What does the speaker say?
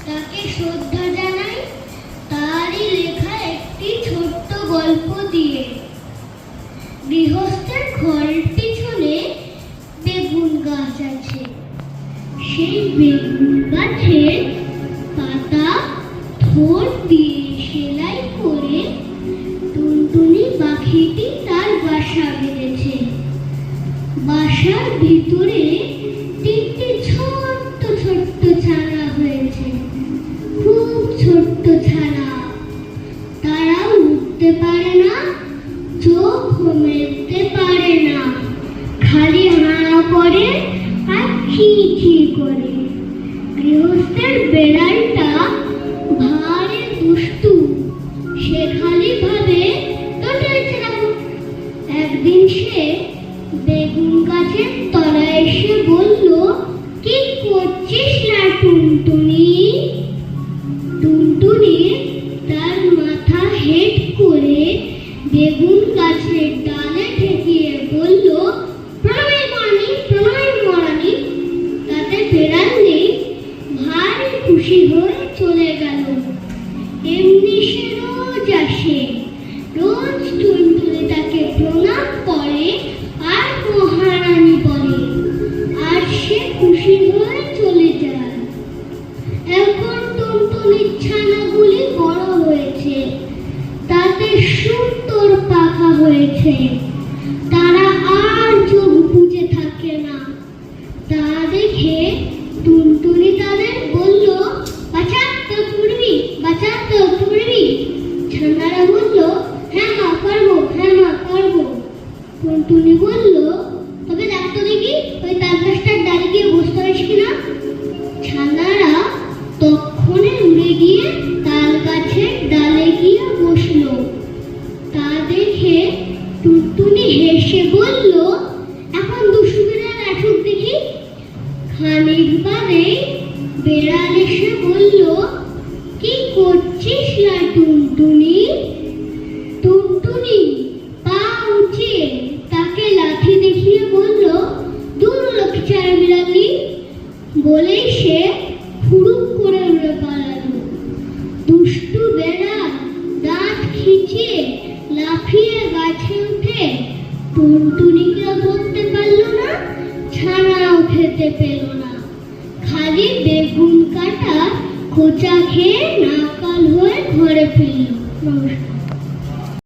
তাকে শ্রদ্ধা জানাই তারই লেখা একটি ছোট্ট গল্প দিয়ে। গৃহস্থের ঘরের পিছনে বেগুন গাছ আছে। সেই বেগুন গাছের পাতা থোড় দিয়ে সেলাই করে টুনটুনি পাখিটি তার বাসা বেঁধেছে। বাসার ভিতরে তিনটি ছোট্ট ছোট্ট ছানা হয়েছে, খুব ছোট্ট ছানা। তারা উঠতে পারে না, চোখ মেলতে পারে না, খালি হাঁ করে আর খি খি করে। গৃহস্থের বেড়ালটা ভারী দুষ্টু, সে খালি ভাবে একদিন সে বেগুন গাছের তলায় এসে বলল, কি করছিস না টুনটুনি? টুনটুনি তার মাথা হেঁট করে বেগুন গাছের ডালে ঠেকিয়ে বলল, প্রণয় মানি, প্রণয় মানি। তাতে বেড়ালটি ভারী খুশি হয়ে চলে গেল। এমনি সে রোজ আসে, রোজ টুনটুনি তাকে প্রণাম করে আর মহারানী বলে, আর সে খুশি হয়ে চলে যায়। এখন টুনটুনির ছানাগুলি বড় হয়েছে, তাতে সুন্দর পাখা হয়েছে। তারা আর চোখ বুজে থাকে না। তা দেখে টুনটুনি তাদের বলল, বাছা তো করবি, বাছা তো করবি। ছানারা বলল, হ্যাঁ মা পারবো, হ্যাঁ মা পারবো। টুনটুনি বলল, তবে দেখ তো দেখি ওই তাল গাছটার ডালে গিয়ে বসতে পারিস কিনা। ছানারা তক্ষণে উড়ে গিয়ে তাল গাছের ডালে গিয়ে বসলো। তা দেখে টুনটুনি হেসে বলল, এখন দুষ্টু বিড়াল আসুক দেখি। খানিক বাদে বেড়াল এসে বলল, কি করছিস না টুনটুনি? টুনটুনি পা উঠিয়ে তাকে লাঠি দেখিয়ে বলল, দূর লক্ষ্মীছাড়া বিড়ালি। বলেই সে ফুরুক করে উড়ে পালালো। দুষ্টু বেড়াল দাঁত খিচিয়ে লাফিয়ে গাছে উঠে টুনটুনিকেও ধরতে পারল না, ছানাও খেতে পেল না, খালি বেগুন কাটা খোঁচা খেয়ে নাকাল হয়ে ঘরে ফিরল। নমস্কার।